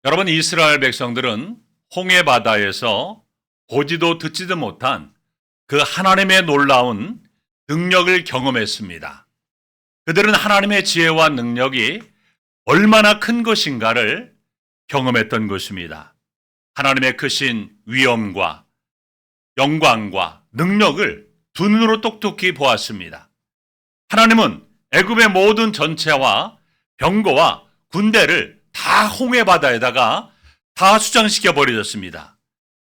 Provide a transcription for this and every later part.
여러분, 이스라엘 백성들은 홍해 바다에서 보지도 듣지도 못한 그 하나님의 놀라운 능력을 경험했습니다. 그들은 하나님의 지혜와 능력이 얼마나 큰 것인가를 경험했던 것입니다. 하나님의 크신 위엄과 영광과 능력을 두 눈으로 똑똑히 보았습니다. 하나님은 애굽의 모든 전체와 병거와 군대를 다 홍해 바다에다가 다 수장시켜 버리셨습니다.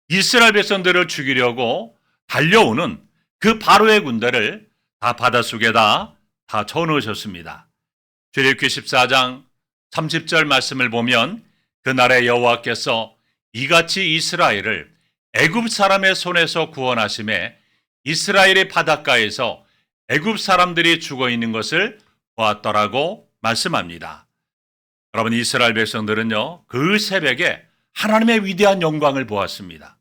이스라엘 백성들을 죽이려고 달려오는 그 바로의 군대를 다 바닷속에다 다 쳐넣으셨습니다. 출애굽기 14장 30절 말씀을 보면 그날에 여호와께서 이같이 이스라엘을 애굽 사람의 손에서 구원하심에 이스라엘의 바닷가에서 애굽 사람들이 죽어 있는 것을 보았더라고 말씀합니다. 여러분, 이스라엘 백성들은요, 그 새벽에 하나님의 위대한 영광을 보았습니다.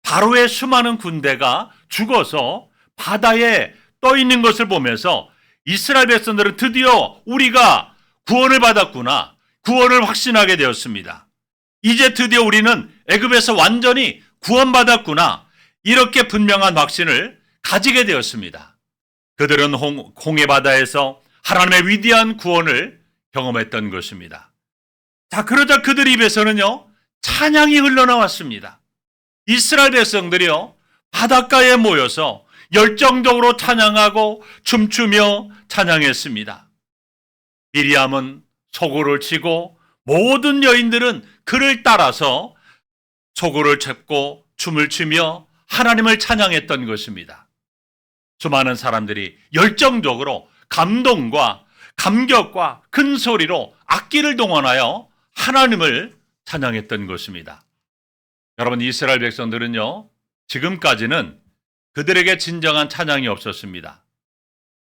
바로의 수많은 군대가 죽어서 바다에 떠 있는 것을 보면서 이스라엘 백성들은 드디어 우리가 구원을 받았구나, 구원을 확신하게 되었습니다. 이제 드디어 우리는 애굽에서 완전히 구원받았구나, 이렇게 분명한 확신을 가지게 되었습니다. 그들은 홍해 바다에서 하나님의 위대한 구원을 경험했던 것입니다. 자, 그러자 그들 입에서는요, 찬양이 흘러나왔습니다. 이스라엘 백성들이요, 바닷가에 모여서 열정적으로 찬양하고 춤추며 찬양했습니다. 미리암은 소고를 치고 모든 여인들은 그를 따라서 소고를 잡고 춤을 추며 하나님을 찬양했던 것입니다. 수많은 사람들이 열정적으로 감동과 감격과 큰 소리로 악기를 동원하여 하나님을 찬양했던 것입니다. 여러분, 이스라엘 백성들은요, 지금까지는 그들에게 진정한 찬양이 없었습니다.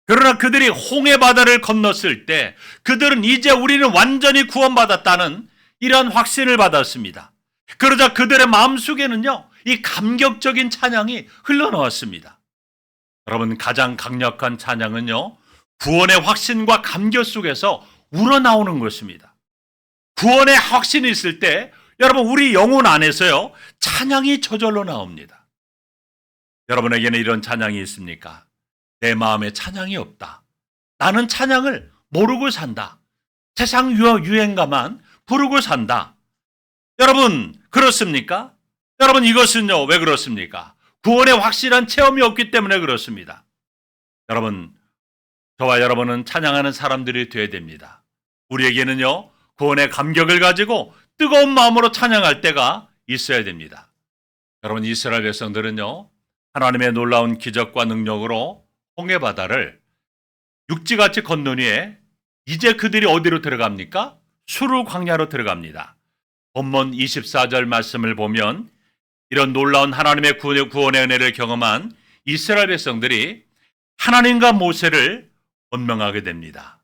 그러나 그들이 홍해 바다를 건넜을 때 그들은 이제 우리는 완전히 구원받았다는 이러한 확신을 받았습니다. 그러자 그들의 마음속에는요, 이 감격적인 찬양이 흘러나왔습니다. 여러분, 가장 강력한 찬양은요, 구원의 확신과 감격 속에서 우러나오는 것입니다. 구원의 확신이 있을 때 여러분, 우리 영혼 안에서요, 찬양이 저절로 나옵니다. 여러분에게는 이런 찬양이 있습니까? 내 마음에 찬양이 없다. 나는 찬양을 모르고 산다. 세상 유행가만 부르고 산다. 여러분, 그렇습니까? 여러분, 이것은요, 왜 그렇습니까? 구원의 확실한 체험이 없기 때문에 그렇습니다. 여러분, 저와 여러분은 찬양하는 사람들이 되어야 됩니다. 우리에게는요, 구원의 감격을 가지고 뜨거운 마음으로 찬양할 때가 있어야 됩니다. 여러분, 이스라엘 백성들은요, 하나님의 놀라운 기적과 능력으로 홍해 바다를 육지같이 건넌 후에 이제 그들이 어디로 들어갑니까? 수르 광야로 들어갑니다. 본문 24절 말씀을 보면 이런 놀라운 하나님의 구원의 은혜를 경험한 이스라엘 백성들이 하나님과 모세를 원망하게 됩니다.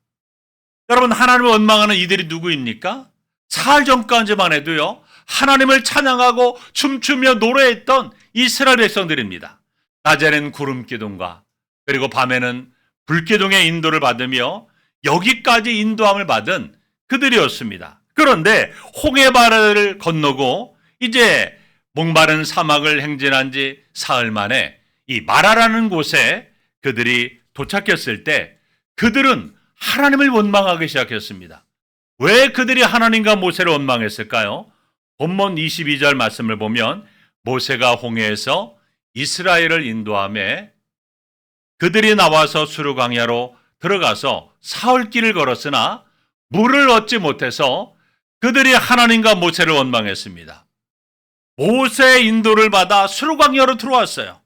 여러분, 하나님을 원망하는 이들이 누구입니까? 사흘 전까지만 해도요, 하나님을 찬양하고 춤추며 노래했던 이스라엘 백성들입니다. 낮에는 구름 기둥과 그리고 밤에는 불기둥의 인도를 받으며 여기까지 인도함을 받은 그들이었습니다. 그런데 홍해 바다를 건너고 이제 목마른 사막을 행진한 지 사흘 만에 이 마라라는 곳에 그들이 도착했을 때 그들은 하나님을 원망하기 시작했습니다. 왜 그들이 하나님과 모세를 원망했을까요? 본문 22절 말씀을 보면 모세가 홍해에서 이스라엘을 인도하며 그들이 나와서 수르 광야로 들어가서 사흘 길을 걸었으나 물을 얻지 못해서 그들이 하나님과 모세를 원망했습니다. 모세의 인도를 받아 수르 광야로 들어왔어요.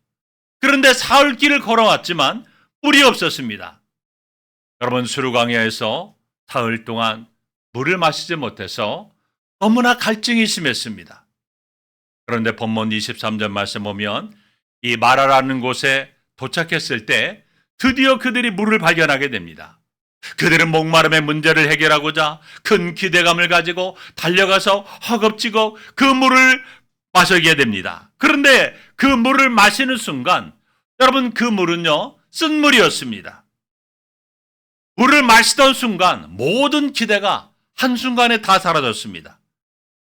그런데 사흘 길을 걸어왔지만 물이 없었습니다. 여러분, 수르 광야에서 사흘 동안 물을 마시지 못해서 너무나 갈증이 심했습니다. 그런데 본문 23절 말씀 보면 이 마라라는 곳에 도착했을 때 드디어 그들이 물을 발견하게 됩니다. 그들은 목마름의 문제를 해결하고자 큰 기대감을 가지고 달려가서 허겁지겁 그 물을 마시게 됩니다. 그런데 그 물을 마시는 순간 여러분, 그 물은요, 쓴물이었습니다. 물을 마시던 순간 모든 기대가 한순간에 다 사라졌습니다.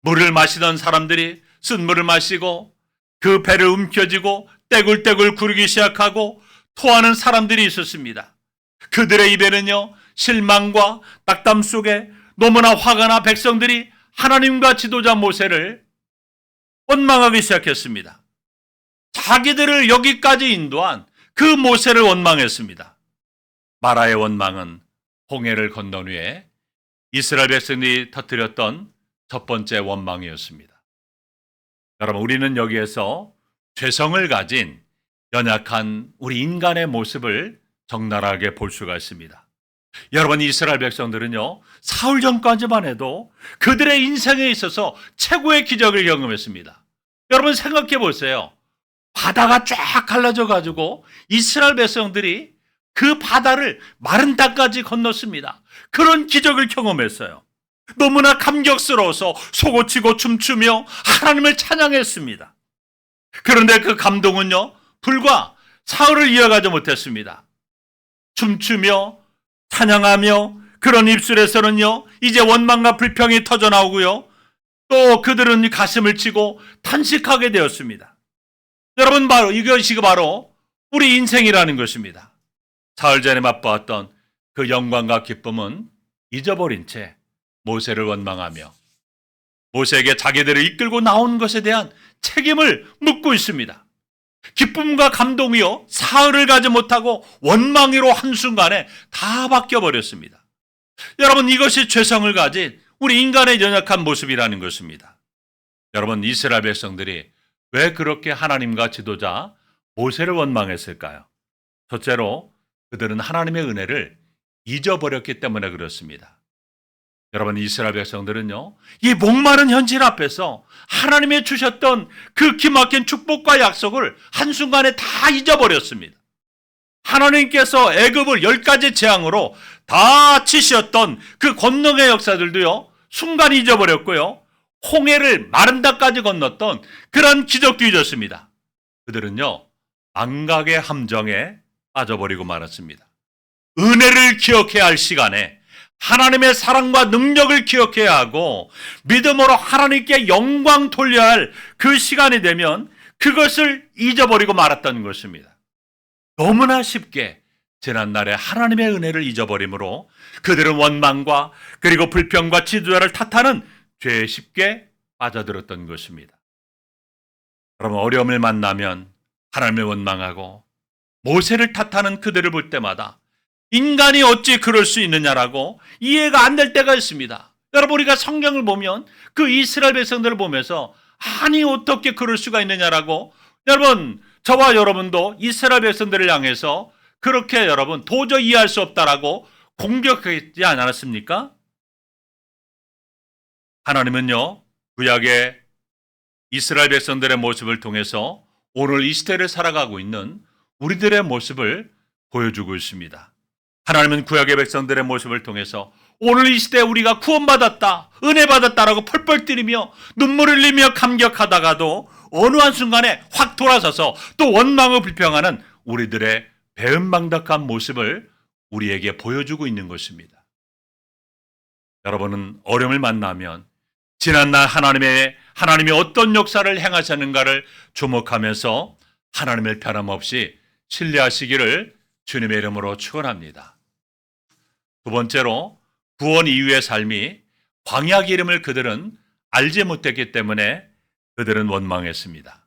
물을 마시던 사람들이 쓴물을 마시고 그 배를 움켜쥐고 떼굴떼굴 구르기 시작하고 토하는 사람들이 있었습니다. 그들의 입에는요, 실망과 낙담 속에 너무나 화가 나 백성들이 하나님과 지도자 모세를 원망하기 시작했습니다. 자기들을 여기까지 인도한 그 모세를 원망했습니다. 마라의 원망은 홍해를 건넌 후에 이스라엘 백성들이 터뜨렸던 첫 번째 원망이었습니다. 여러분, 우리는 여기에서 죄성을 가진 연약한 우리 인간의 모습을 적나라하게 볼 수가 있습니다. 여러분, 이스라엘 백성들은요, 사흘 전까지만 해도 그들의 인생에 있어서 최고의 기적을 경험했습니다. 여러분, 생각해 보세요. 바다가 쫙 갈라져 가지고 이스라엘 백성들이 그 바다를 마른 땅까지 건넜습니다. 그런 기적을 경험했어요. 너무나 감격스러워서 속옷치고 춤추며 하나님을 찬양했습니다. 그런데 그 감동은요, 불과 사흘을 이어가지 못했습니다. 춤추며 찬양하며 그런 입술에서는요, 이제 원망과 불평이 터져나오고요, 또 그들은 가슴을 치고 탄식하게 되었습니다. 여러분, 바로 이것이 바로 우리 인생이라는 것입니다. 사흘 전에 맛보았던 그 영광과 기쁨은 잊어버린 채 모세를 원망하며 모세에게 자기들을 이끌고 나온 것에 대한 책임을 묻고 있습니다. 기쁨과 감동이요, 사흘을 가지 못하고 원망으로 한순간에 다 바뀌어버렸습니다. 여러분, 이것이 죄성을 가진 우리 인간의 연약한 모습이라는 것입니다. 여러분, 이스라엘 백성들이 왜 그렇게 하나님과 지도자 모세를 원망했을까요? 첫째로 그들은 하나님의 은혜를 잊어버렸기 때문에 그렇습니다. 여러분, 이스라엘 백성들은요, 이 목마른 현실 앞에서 하나님이 주셨던 그 기막힌 축복과 약속을 한순간에 다 잊어버렸습니다. 하나님께서 애굽을 10가지 재앙으로 다 치셨던 그 권능의 역사들도요, 순간 잊어버렸고요, 홍해를 마른 땅까지 건넜던 그런 기적도 잊었습니다. 그들은요, 망각의 함정에 빠져버리고 말았습니다. 은혜를 기억해야 할 시간에 하나님의 사랑과 능력을 기억해야 하고 믿음으로 하나님께 영광 돌려야 할 그 시간이 되면 그것을 잊어버리고 말았던 것입니다. 너무나 쉽게 지난날의 하나님의 은혜를 잊어버림으로 그들은 원망과 그리고 불평과 지도자를 탓하는 죄에 쉽게 빠져들었던 것입니다. 여러분, 어려움을 만나면 하나님을 원망하고 모세를 탓하는 그들을 볼 때마다 인간이 어찌 그럴 수 있느냐라고 이해가 안 될 때가 있습니다. 여러분, 우리가 성경을 보면 그 이스라엘 백성들을 보면서 아니 어떻게 그럴 수가 있느냐라고, 여러분, 저와 여러분도 이스라엘 백성들을 향해서 그렇게 여러분 도저히 이해할 수 없다라고 공격하지 않았습니까? 하나님은요, 구약의 이스라엘 백성들의 모습을 통해서 오늘 이 시대를 살아가고 있는 우리들의 모습을 보여주고 있습니다. 하나님은 구약의 백성들의 모습을 통해서 오늘 이 시대에 우리가 구원받았다, 은혜 받았다라고 펄펄 뛰며 눈물을 흘리며 감격하다가도 어느 한순간에 확 돌아서서 또 원망을 불평하는 우리들의 배은망덕한 모습을 우리에게 보여주고 있는 것입니다. 여러분은 어려움을 만나면 지난날 하나님이 어떤 역사를 행하셨는가를 주목하면서 하나님을 변함없이 신뢰하시기를 주님의 이름으로 축원합니다. 두 번째로, 구원 이후의 삶이 광야 기름을 그들은 알지 못했기 때문에 그들은 원망했습니다.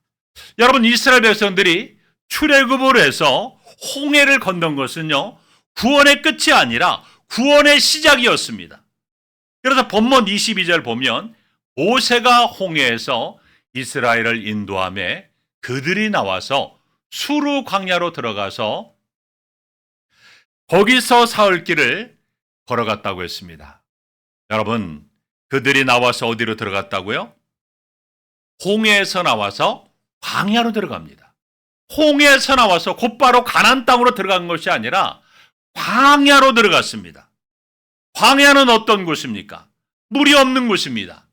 여러분, 이스라엘 백성들이 출애굽을 해서 홍해를 건넌 것은요, 구원의 끝이 아니라 구원의 시작이었습니다. 그래서 본문 22절 보면 모세가 홍해에서 이스라엘을 인도하며 그들이 나와서 수르 광야로 들어가서 거기서 사흘길을 걸어갔다고 했습니다. 여러분, 그들이 나와서 어디로 들어갔다고요? 홍해에서 나와서 광야로 들어갑니다. 홍해에서 나와서 곧바로 가나안 땅으로 들어간 것이 아니라 광야로 들어갔습니다. 광야는 어떤 곳입니까? 물이 없는 곳입니다.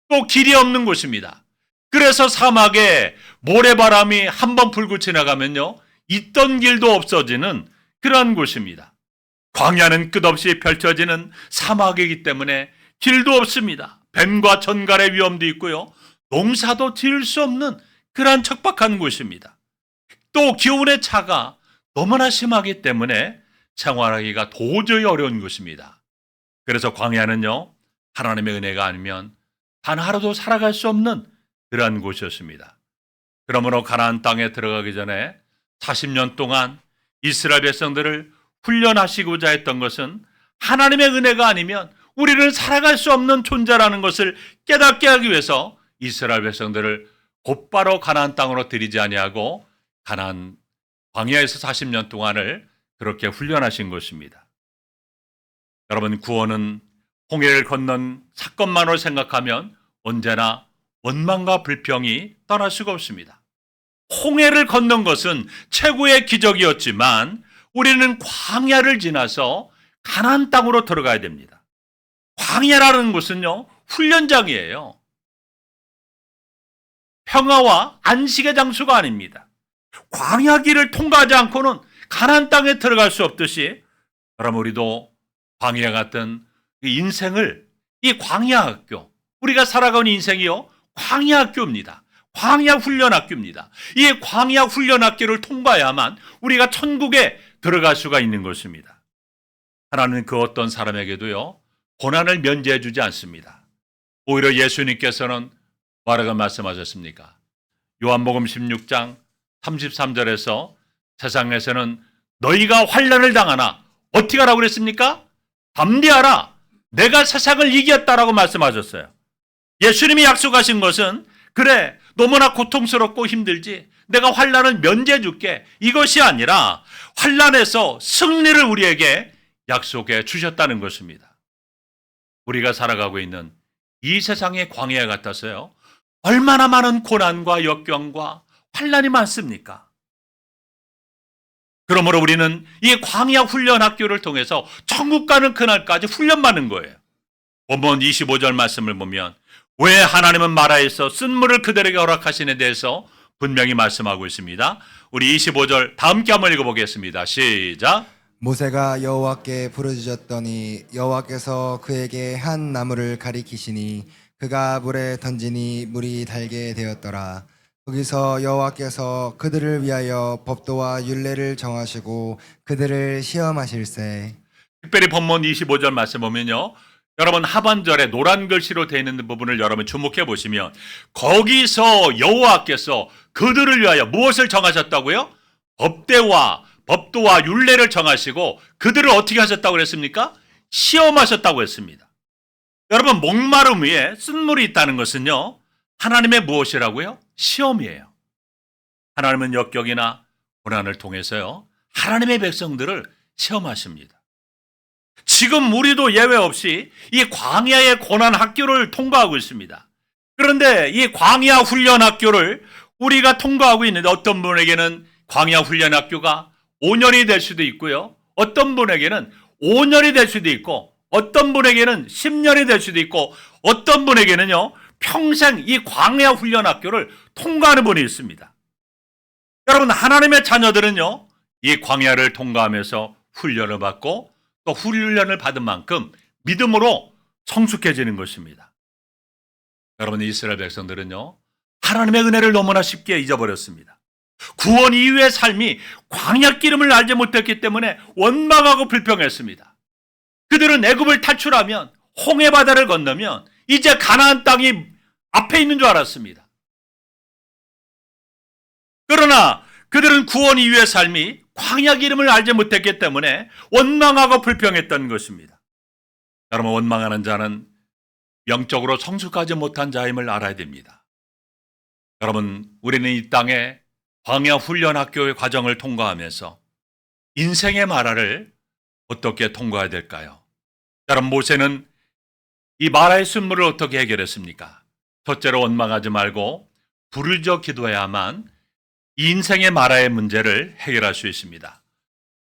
또 길이 없는 곳입니다. 그래서 사막에 모래바람이 한번 불고 지나가면요, 있던 길도 없어지는 그런 곳입니다. 광야는 끝없이 펼쳐지는 사막이기 때문에 길도 없습니다. 뱀과 전갈의 위험도 있고요. 농사도 지을 수 없는 그러한 척박한 곳입니다. 또 기온의 차가 너무나 심하기 때문에 생활하기가 도저히 어려운 곳입니다. 그래서 광야는요, 하나님의 은혜가 아니면 단 하루도 살아갈 수 없는 그러한 곳이었습니다. 그러므로 가나안 땅에 들어가기 전에 40년 동안 이스라엘 백성들을 훈련하시고자 했던 것은 하나님의 은혜가 아니면 우리는 살아갈 수 없는 존재라는 것을 깨닫게 하기 위해서 이스라엘 백성들을 곧바로 가나안 땅으로 들이지 아니하고 가나안 광야에서 40년 동안을 그렇게 훈련하신 것입니다. 여러분, 구원은 홍해를 건넌 사건만으로 생각하면 언제나 원망과 불평이 떠날 수가 없습니다. 홍해를 건넌 것은 최고의 기적이었지만 우리는 광야를 지나서 가나안 땅으로 들어가야 됩니다. 광야라는 곳은요, 훈련장이에요. 평화와 안식의 장소가 아닙니다. 광야길을 통과하지 않고는 가나안 땅에 들어갈 수 없듯이 여러분, 우리도 광야 같은 인생을 이 광야 학교, 우리가 살아가는 인생이요, 광야 학교입니다. 광야 훈련 학교입니다. 이 광야 훈련 학교를 통과해야만 우리가 천국에 들어갈 수가 있는 것입니다. 하나님은 그 어떤 사람에게도요, 고난을 면제해 주지 않습니다. 오히려 예수님께서는 뭐라고 말씀하셨습니까? 요한복음 16장 33절에서 세상에서는 너희가 환난을 당하나 어떻게 하라고 그랬습니까? 담대하라, 내가 세상을 이겼다라고 말씀하셨어요. 예수님이 약속하신 것은 그래, 너무나 고통스럽고 힘들지, 내가 환난을 면제해 줄게, 이것이 아니라 환난에서 승리를 우리에게 약속해 주셨다는 것입니다. 우리가 살아가고 있는 이 세상의 광야 같아서요, 얼마나 많은 고난과 역경과 환난이 많습니까? 그러므로 우리는 이 광야 훈련 학교를 통해서 천국 가는 그날까지 훈련받는 거예요. 본문 25절 말씀을 보면 왜 하나님은 마라에서 쓴물을 그들에게 허락하시는 대해서 분명히 말씀하고 있습니다. 우리 25절 다 함께 한번 읽어보겠습니다. 시작. 모세가 여호와께 부르짖었더니 여호와께서 그에게 한 나무를 가리키시니 그가 물에 던지니 물이 달게 되었더라. 거기서 여호와께서 그들을 위하여 법도와 율례를 정하시고 그들을 시험하실세. 특별히 본문 25절 말씀 보면요, 여러분 하반절에 노란 글씨로 되어 있는 부분을 여러분 주목해 보시면 거기서 여호와께서 그들을 위하여 무엇을 정하셨다고요? 법도와 율례를 정하시고 그들을 어떻게 하셨다고 그랬습니까? 시험하셨다고 했습니다. 여러분, 목마름 위에 쓴물이 있다는 것은요, 하나님의 무엇이라고요? 시험이에요. 하나님은 역경이나 고난을 통해서요, 하나님의 백성들을 시험하십니다. 지금 우리도 예외 없이 이 광야의 고난 학교를 통과하고 있습니다. 그런데 이 광야 훈련 학교를 우리가 통과하고 있는데 어떤 분에게는 광야 훈련 학교가 5년이 될 수도 있고요, 어떤 분에게는 5년이 될 수도 있고, 어떤 분에게는 10년이 될 수도 있고, 어떤 분에게는요, 평생 이 광야 훈련 학교를 통과하는 분이 있습니다. 여러분, 하나님의 자녀들은요, 이 광야를 통과하면서 훈련을 받고 또 훈련을 받은 만큼 믿음으로 성숙해지는 것입니다. 여러분, 이스라엘 백성들은요, 하나님의 은혜를 너무나 쉽게 잊어버렸습니다. 구원 이후의 삶이 광야 기름을 알지 못했기 때문에 원망하고 불평했습니다. 그들은 애굽을 탈출하면, 홍해 바다를 건너면 이제 가나안 땅이 앞에 있는 줄 알았습니다. 그러나 그들은 구원 이후의 삶이 광야 기름을 알지 못했기 때문에 원망하고 불평했던 것입니다. 여러분, 원망하는 자는 영적으로 성숙하지 못한 자임을 알아야 됩니다. 여러분, 우리는 이 땅에 광야 훈련 학교의 과정을 통과하면서 인생의 마라를 어떻게 통과해야 될까요? 여러분, 모세는 이 마라의 쓴물을 어떻게 해결했습니까? 첫째로 원망하지 말고 부르짖어 기도해야만 이 인생의 마라의 문제를 해결할 수 있습니다.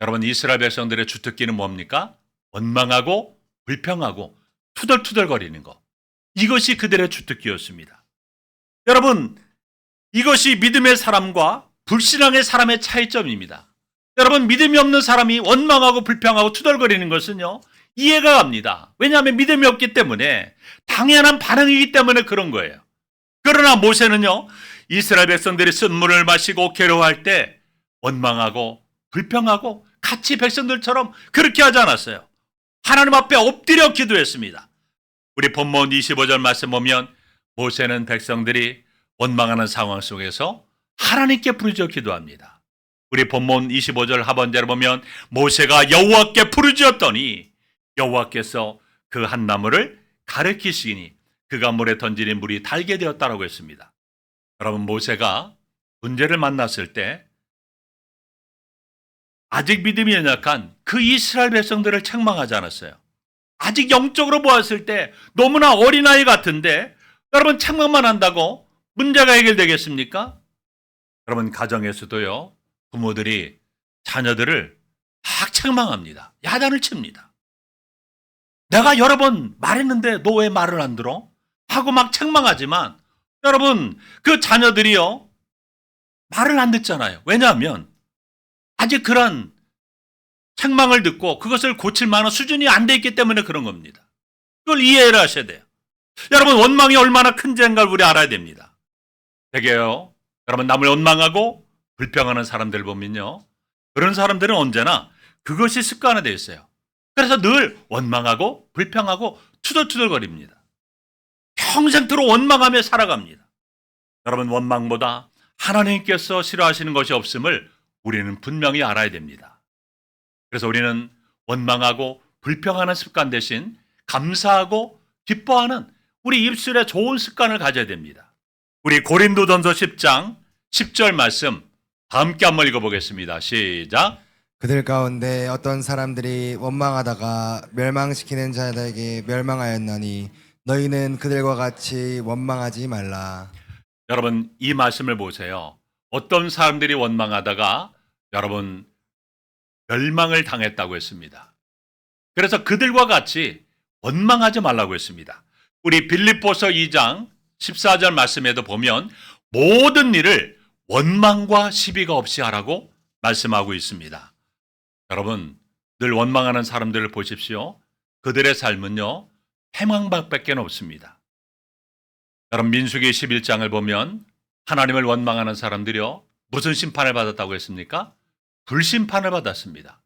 여러분, 이스라엘 백성들의 주특기는 뭡니까? 원망하고 불평하고 투덜투덜거리는 것. 이것이 그들의 주특기였습니다. 여러분, 이것이 믿음의 사람과 불신앙의 사람의 차이점입니다. 여러분, 믿음이 없는 사람이 원망하고 불평하고 투덜거리는 것은요, 이해가 갑니다. 왜냐하면 믿음이 없기 때문에 당연한 반응이기 때문에 그런 거예요. 그러나 모세는요, 이스라엘 백성들이 쓴물을 마시고 괴로워할 때 원망하고 불평하고 같이 백성들처럼 그렇게 하지 않았어요. 하나님 앞에 엎드려 기도했습니다. 우리 본문 25절 말씀 보면 모세는 백성들이 원망하는 상황 속에서 하나님께 부르짖어 기도합니다. 우리 본문 25절 하반절을 보면 모세가 여호와께 부르짖었더니 여호와께서 그 한 나무를 가리키시니 그가 물에 던지니 물이 달게 되었다라고 했습니다. 여러분, 모세가 문제를 만났을 때 아직 믿음이 연약한 그 이스라엘 백성들을 책망하지 않았어요. 아직 영적으로 보았을 때 너무나 어린아이 같은데 여러분, 책망만 한다고 문제가 해결되겠습니까? 여러분, 가정에서도요, 부모들이 자녀들을 막 책망합니다. 야단을 칩니다. 내가 여러 번 말했는데 너 왜 말을 안 들어? 하고 막 책망하지만 여러분, 그 자녀들이요, 말을 안 듣잖아요. 왜냐하면 아직 그런 책망을 듣고 그것을 고칠 만한 수준이 안 돼 있기 때문에 그런 겁니다. 그걸 이해를 하셔야 돼요. 여러분, 원망이 얼마나 큰 죄인가를 우리 알아야 됩니다. 되게요, 여러분, 남을 원망하고 불평하는 사람들 보면요, 그런 사람들은 언제나 그것이 습관화되어 있어요. 그래서 늘 원망하고 불평하고 투덜투덜거립니다. 평생토록 원망하며 살아갑니다. 여러분, 원망보다 하나님께서 싫어하시는 것이 없음을 우리는 분명히 알아야 됩니다. 그래서 우리는 원망하고 불평하는 습관 대신 감사하고 기뻐하는 우리 입술에 좋은 습관을 가져야 됩니다. 우리 고린도전서 10장 10절 말씀 다 함께 한번 읽어보겠습니다. 시작. 그들 가운데 어떤 사람들이 원망하다가 멸망시키는 자들에게 멸망하였나니 너희는 그들과 같이 원망하지 말라. 여러분, 이 말씀을 보세요. 어떤 사람들이 원망하다가 여러분 멸망을 당했다고 했습니다. 그래서 그들과 같이 원망하지 말라고 했습니다. 우리 빌립보서 2장 14절 말씀에도 보면 모든 일을 원망과 시비가 없이 하라고 말씀하고 있습니다. 여러분, 늘 원망하는 사람들을 보십시오. 그들의 삶은요, 패망밖에 없습니다. 여러분, 민수기 11장을 보면 하나님을 원망하는 사람들이요, 무슨 심판을 받았다고 했습니까? 불심판을 받았습니다.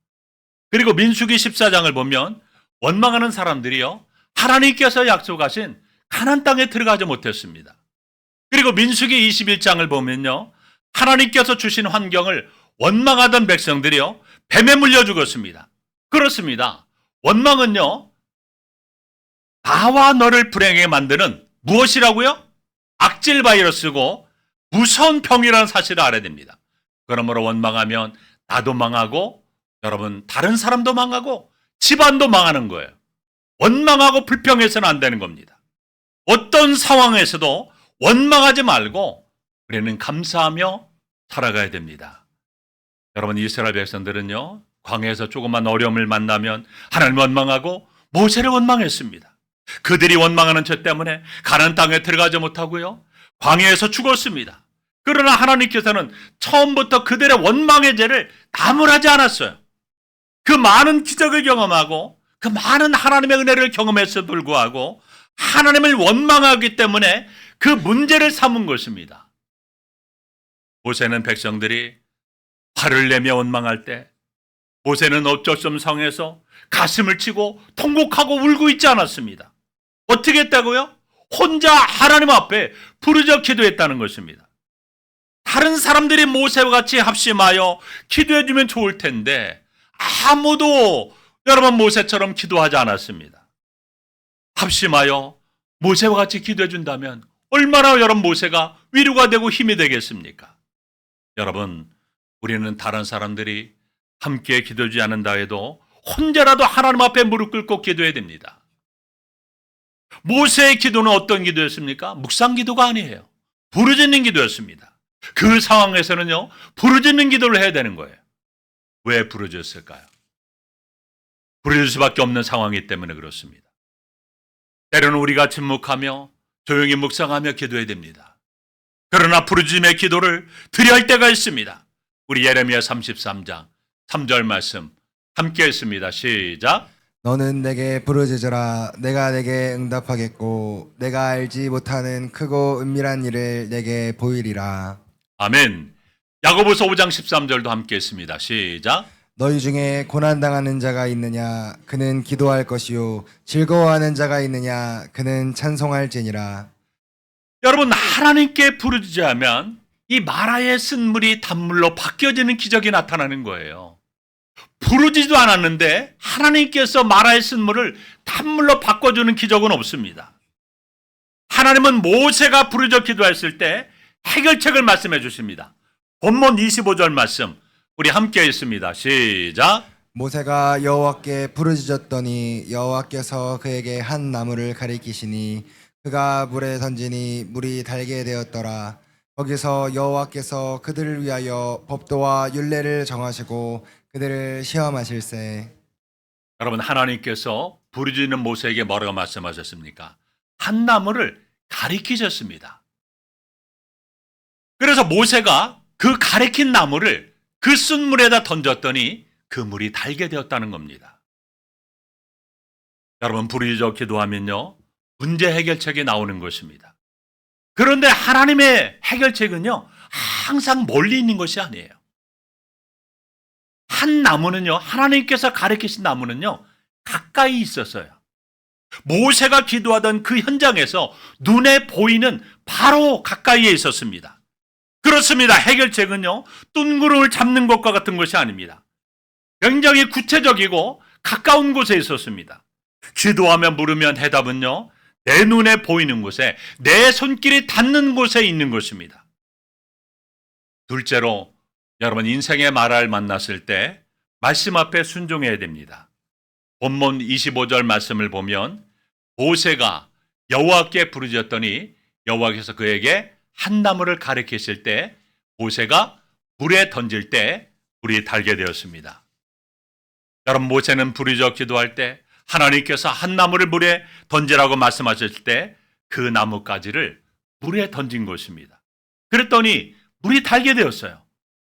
그리고 민수기 14장을 보면 원망하는 사람들이요, 하나님께서 약속하신 가나안 땅에 들어가지 못했습니다. 그리고 민수기 21장을 보면요, 하나님께서 주신 환경을 원망하던 백성들이요, 뱀에 물려 죽었습니다. 그렇습니다. 원망은요, 나와 너를 불행하게 만드는 무엇이라고요? 악질 바이러스고 무서운 병이라는 사실을 알아야 됩니다. 그러므로 원망하면 나도 망하고 여러분 다른 사람도 망하고 집안도 망하는 거예요. 원망하고 불평해서는 안 되는 겁니다. 어떤 상황에서도 원망하지 말고 우리는 감사하며 살아가야 됩니다. 여러분, 이스라엘 백성들은요, 광야에서 조그만 어려움을 만나면 하나님을 원망하고 모세를 원망했습니다. 그들이 원망하는 죄 때문에 가나안 땅에 들어가지 못하고요, 광야에서 죽었습니다. 그러나 하나님께서는 처음부터 그들의 원망의 죄를 나무라지 않았어요. 그 많은 기적을 경험하고 그 많은 하나님의 은혜를 경험했음에도 불구하고 하나님을 원망하기 때문에 그 문제를 삼은 것입니다. 모세는 백성들이 화를 내며 원망할 때 모세는 어쩔 수 없는 상황에서 가슴을 치고 통곡하고 울고 있지 않았습니다. 어떻게 했다고요? 혼자 하나님 앞에 부르짖어 기도했다는 것입니다. 다른 사람들이 모세와 같이 합심하여 기도해주면 좋을 텐데 아무도 여러분 모세처럼 기도하지 않았습니다. 합심하여 모세와 같이 기도해준다면 얼마나 여러분 모세가 위로가 되고 힘이 되겠습니까? 여러분, 우리는 다른 사람들이 함께 기도하지 않는다 해도 혼자라도 하나님 앞에 무릎 꿇고 기도해야 됩니다. 모세의 기도는 어떤 기도였습니까? 묵상 기도가 아니에요. 부르짖는 기도였습니다. 그 상황에서는요, 부르짖는 기도를 해야 되는 거예요. 왜 부르짖었을까요? 부르짖을 수밖에 없는 상황이기 때문에 그렇습니다. 때로는 우리가 침묵하며 조용히 묵상하며 기도해야 됩니다. 그러나 부르짖음의 기도를 드려야 할 때가 있습니다. 우리 예레미야 33장 3절 말씀 함께 했습니다. 시작. 너는 내게 부르짖으라. 내가 내게 응답하겠고 내가 알지 못하는 크고 은밀한 일을 내게 보이리라. 아멘. 야고보서 5장 13절도 함께 했습니다. 시작. 너희 중에 고난당하는 자가 있느냐? 그는 기도할 것이요. 즐거워하는 자가 있느냐? 그는 찬송할지니라. 여러분, 하나님께 부르짖으면 이 마라의 쓴물이 단물로 바뀌어지는 기적이 나타나는 거예요. 부르지도 않았는데 하나님께서 마라의 쓴물을 단물로 바꿔주는 기적은 없습니다. 하나님은 모세가 부르짖어 기도했을 때 해결책을 말씀해 주십니다. 본문 25절 말씀 우리 함께 읽습니다. 시작. 모세가 여호와께 부르짖었더니 여호와께서 그에게 한 나무를 가리키시니 그가 물에 던지니 물이 달게 되었더라. 거기서 여호와께서 그들을 위하여 법도와 율례를 정하시고 그들을 시험하실세. 여러분, 하나님께서 부르짖는 모세에게 뭐라고 말씀하셨습니까? 한 나무를 가리키셨습니다. 그래서 모세가 그 가리킨 나무를 그 쓴물에다 던졌더니 그 물이 달게 되었다는 겁니다. 여러분, 부르짖어 기도하면요, 문제 해결책이 나오는 것입니다. 그런데 하나님의 해결책은요, 항상 멀리 있는 것이 아니에요. 한 나무는요, 하나님께서 가리키신 나무는요, 가까이 있었어요. 모세가 기도하던 그 현장에서 눈에 보이는 바로 가까이에 있었습니다. 그렇습니다. 해결책은요, 뜬구름을 잡는 것과 같은 것이 아닙니다. 굉장히 구체적이고 가까운 곳에 있었습니다. 기도하며 물으면 해답은요, 내 눈에 보이는 곳에, 내 손길이 닿는 곳에 있는 것입니다. 둘째로, 여러분, 인생의 마라를 만났을 때 말씀 앞에 순종해야 됩니다. 본문 25절 말씀을 보면 모세가 여호와께 부르짖었더니 여호와께서 그에게 한 나무를 가리키실 때 모세가 물에 던질 때 물이 달게 되었습니다. 여러분, 모세는 부르짖어 기도할 때 하나님께서 한 나무를 물에 던지라고 말씀하셨을 때 그 나뭇가지를 물에 던진 것입니다. 그랬더니 물이 달게 되었어요.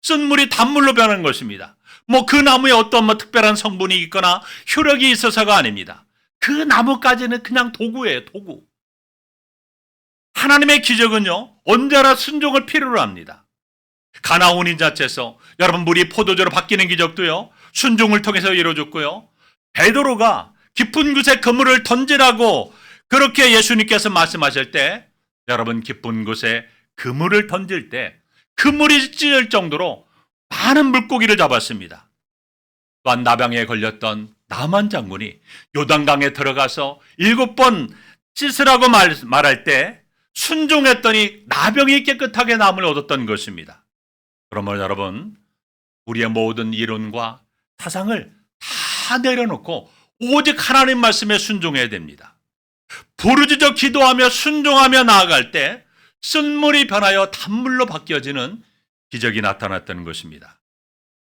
쓴물이 단물로 변한 것입니다. 그 나무에 어떤 특별한 성분이 있거나 효력이 있어서가 아닙니다. 그 나뭇가지는 그냥 도구예요, 도구. 하나님의 기적은요, 언제나 순종을 필요로 합니다. 가나 혼인잔치에서 여러분, 물이 포도주로 바뀌는 기적도요, 순종을 통해서 이루어졌고요. 베드로가 깊은 곳에 그물을 던지라고 그렇게 예수님께서 말씀하실 때 여러분, 깊은 곳에 그물을 던질 때 그물이 찢을 정도로 많은 물고기를 잡았습니다. 또한 나병에 걸렸던 나만 장군이 요단강에 들어가서 7번 씻으라고 말할 때 순종했더니 나병이 깨끗하게 남을 얻었던 것입니다. 그러면 여러분, 우리의 모든 이론과 사상을 다 내려놓고 오직 하나님 말씀에 순종해야 됩니다. 부르짖어 기도하며 순종하며 나아갈 때 쓴물이 변하여 단물로 바뀌어지는 기적이 나타났다는 것입니다.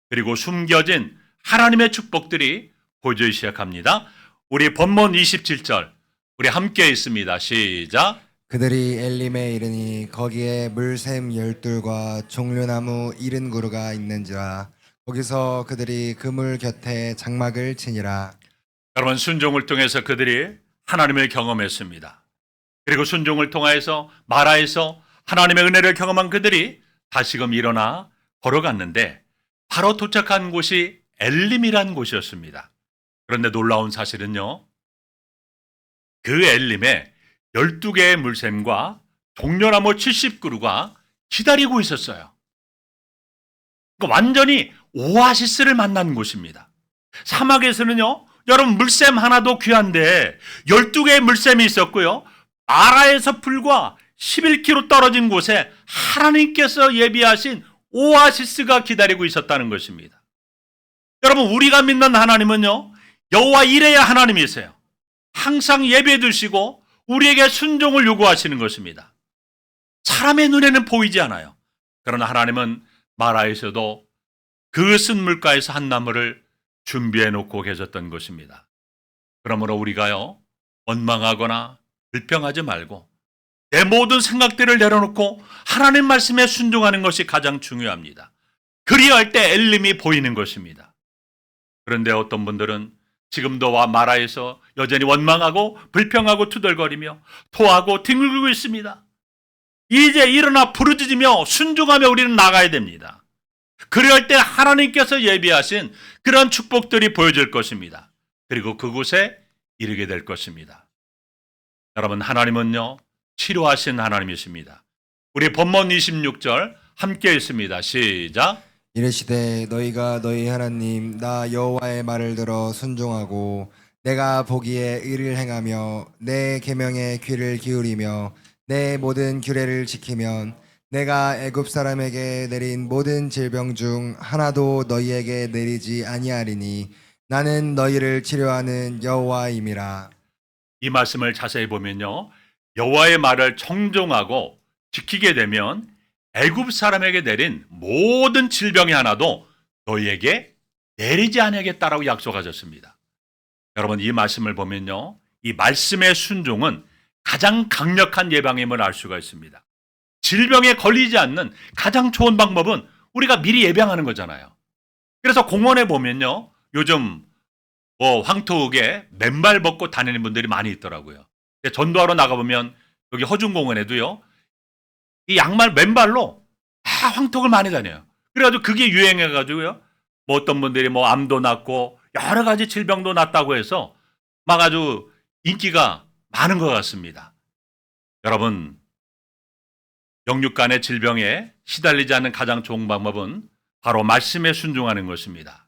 그리고 숨겨진 하나님의 축복들이 보여지기 시작합니다. 우리 본문 27절 우리 함께 있습니다. 시작. 그들이 엘림에 이르니 거기에 물샘 12과 종려나무 70그루가 있는지라. 거기서 그들이 그물 곁에 장막을 치니라. 여러분, 순종을 통해서 그들이 하나님을 경험했습니다. 그리고 순종을 통하여서 마라에서 하나님의 은혜를 경험한 그들이 다시금 일어나 걸어갔는데 바로 도착한 곳이 엘림이라는 곳이었습니다. 그런데 놀라운 사실은요, 그 엘림에 12개의 물샘과 종려나무 70그루가 기다리고 있었어요. 완전히 오아시스를 만난 곳입니다. 사막에서는요, 여러분, 물샘 하나도 귀한데 12개의 물샘이 있었고요, 마라에서 불과 11km 떨어진 곳에 하나님께서 예비하신 오아시스가 기다리고 있었다는 것입니다. 여러분, 우리가 믿는 하나님은요, 여호와 이레야 하나님이세요. 항상 예배해 두시고 우리에게 순종을 요구하시는 것입니다. 사람의 눈에는 보이지 않아요. 그러나 하나님은 마라에서도 그 쓴물가에서 한 나무를 준비해 놓고 계셨던 것입니다. 그러므로 우리가요, 원망하거나 불평하지 말고 내 모든 생각들을 내려놓고 하나님 말씀에 순종하는 것이 가장 중요합니다. 그리할 때 엘림이 보이는 것입니다. 그런데 어떤 분들은 지금도 마라에서 여전히 원망하고 불평하고 투덜거리며 토하고 뒹굴고 있습니다. 이제 일어나 부르짖으며 순종하며 우리는 나가야 됩니다. 그럴 때 하나님께서 예비하신 그런 축복들이 보여질 것입니다. 그리고 그곳에 이르게 될 것입니다. 여러분, 하나님은요, 치료하신 하나님이십니다. 우리 본문 26절 함께 읽습니다. 시작. 이르시되 너희가 너희 하나님 나 여호와의 말을 들어 순종하고 내가 보기에 의를 행하며 내 계명에 귀를 기울이며 내 모든 규례를 지키면 내가 애굽 사람에게 내린 모든 질병 중 하나도 너희에게 내리지 아니하리니 나는 너희를 치료하는 여호와임이라. 이 말씀을 자세히 보면요, 여호와의 말을 청종하고 지키게 되면 애굽 사람에게 내린 모든 질병이 하나도 너희에게 내리지 아니하겠다라고 약속하셨습니다. 여러분, 이 말씀을 보면요, 이 말씀의 순종은 가장 강력한 예방임을 알 수가 있습니다. 질병에 걸리지 않는 가장 좋은 방법은 우리가 미리 예방하는 거잖아요. 그래서 공원에 보면요, 요즘 황토흙에 맨발 벗고 다니는 분들이 많이 있더라고요. 전도하러 나가보면 여기 허준공원에도요, 이 양말 맨발로 다 황토를 많이 다녀요. 그래가지고 그게 유행해가지고요, 어떤 분들이 암도 낫고 여러 가지 질병도 낫다고 해서 막 아주 인기가 많은 것 같습니다. 여러분, 영육 간의 질병에 시달리지 않는 가장 좋은 방법은 바로 말씀에 순종하는 것입니다.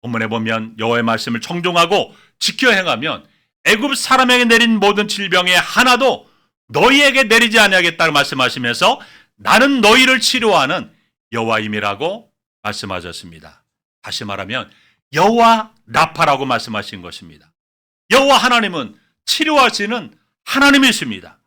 본문에 보면 여호와의 말씀을 청종하고 지켜 행하면 애굽 사람에게 내린 모든 질병에 하나도 너희에게 내리지 아니하겠다고 말씀하시면서 나는 너희를 치료하는 여호와임이라고 말씀하셨습니다. 다시 말하면 여호와 라파라고 말씀하신 것입니다. 여호와 하나님은 치료하시는 하나님이십니다.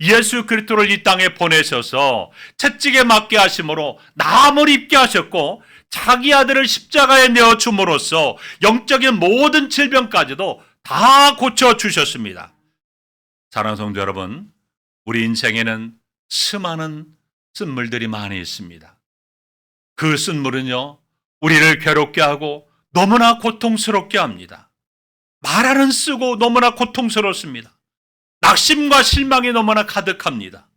예수 그리스도를 이 땅에 보내셔서 채찍에 맞게 하심으로 나무를 입게 하셨고 자기 아들을 십자가에 내어 줌으로써 영적인 모든 질병까지도 다 고쳐주셨습니다. 사랑하는 성도 여러분, 우리 인생에는 수많은 쓴물들이 많이 있습니다. 그 쓴물은요, 우리를 괴롭게 하고 너무나 고통스럽게 합니다. 말하는 쓰고 너무나 고통스럽습니다. 낙심과 실망이 너무나 가득합니다.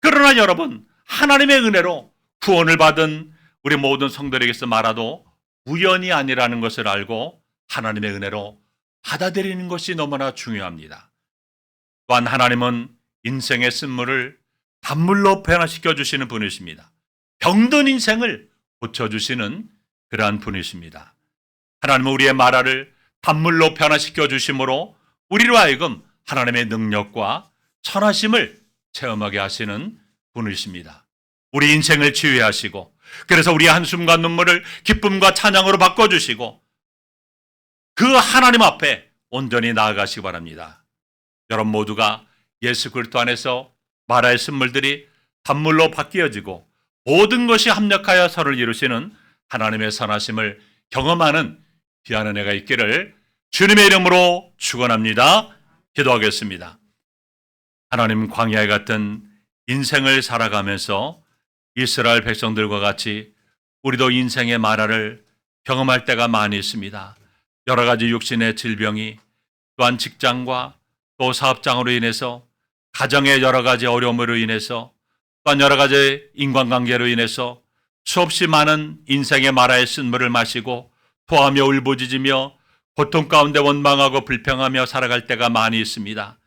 그러나 여러분, 하나님의 은혜로 구원을 받은 우리 모든 성도들에게서 말아도 우연이 아니라는 것을 알고 하나님의 은혜로 받아들이는 것이 너무나 중요합니다. 또한 하나님은 인생의 쓴물을 단물로 변화시켜 주시는 분이십니다. 병든 인생을 고쳐주시는 그러한 분이십니다. 하나님은 우리의 마라를 단물로 변화시켜 주심으로 우리로 하여금 하나님의 능력과 선하심을 체험하게 하시는 분이십니다. 우리 인생을 치유하시고 그래서 우리의 한숨과 눈물을 기쁨과 찬양으로 바꿔주시고 그 하나님 앞에 온전히 나아가시기 바랍니다. 여러분 모두가 예수 그리스도 안에서 마라의 쓴물들이 단물로 바뀌어지고 모든 것이 합력하여 서로를 이루시는 하나님의 선하심을 경험하는 귀한 은혜가 있기를 주님의 이름으로 축원합니다. 기도하겠습니다. 하나님, 광야 같은 인생을 살아가면서 이스라엘 백성들과 같이 우리도 인생의 마라를 경험할 때가 많이 있습니다. 여러 가지 육신의 질병이 또한 직장과 또 사업장으로 인해서 가정의 여러 가지 어려움으로 인해서 또한 여러 가지 인간관계로 인해서 수없이 많은 인생의 마라의 쓴물을 마시고 토하며 울부짖으며 고통 가운데 원망하고 불평하며 살아갈 때가 많이 있습니다.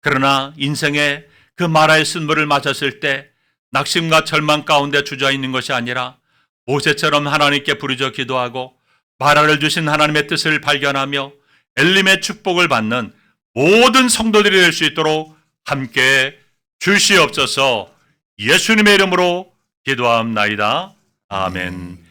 그러나 인생의 그 마라의 쓴물을 마셨을 때 낙심과 절망 가운데 주저있는 것이 아니라 모세처럼 하나님께 부르짖어 기도하고 마라를 주신 하나님의 뜻을 발견하며 엘림의 축복을 받는 모든 성도들이 될 수 있도록 함께 주시옵소서. 예수님의 이름으로 기도합나이다. 아멘.